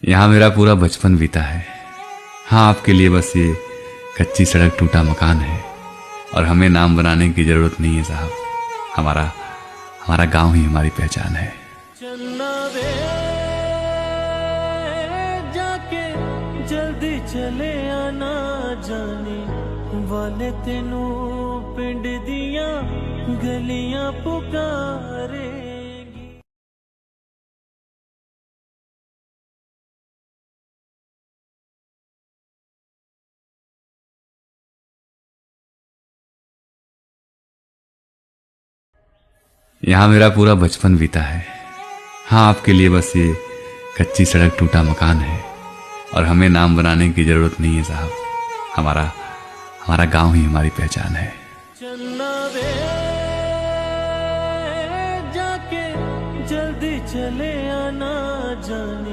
यहाँ मेरा पूरा बचपन बीता है। हाँ, आपके लिए बस ये कच्ची सड़क टूटा मकान है। और हमें नाम बनाने की जरूरत नहीं है साहब। हमारा हमारा गांव ही हमारी पहचान है। चन्ना वे जाके जल्दी चले आना जाने वाले तेनू पिंड दियां गलियां पुकारे। यहाँ मेरा पूरा बचपन बीता है। हाँ, आपके लिए बस ये कच्ची सड़क टूटा मकान है। और हमें नाम बनाने की जरूरत नहीं है साहब। हमारा हमारा गांव ही हमारी पहचान है। चन्ना वे जाके जल्दी चले आना जाने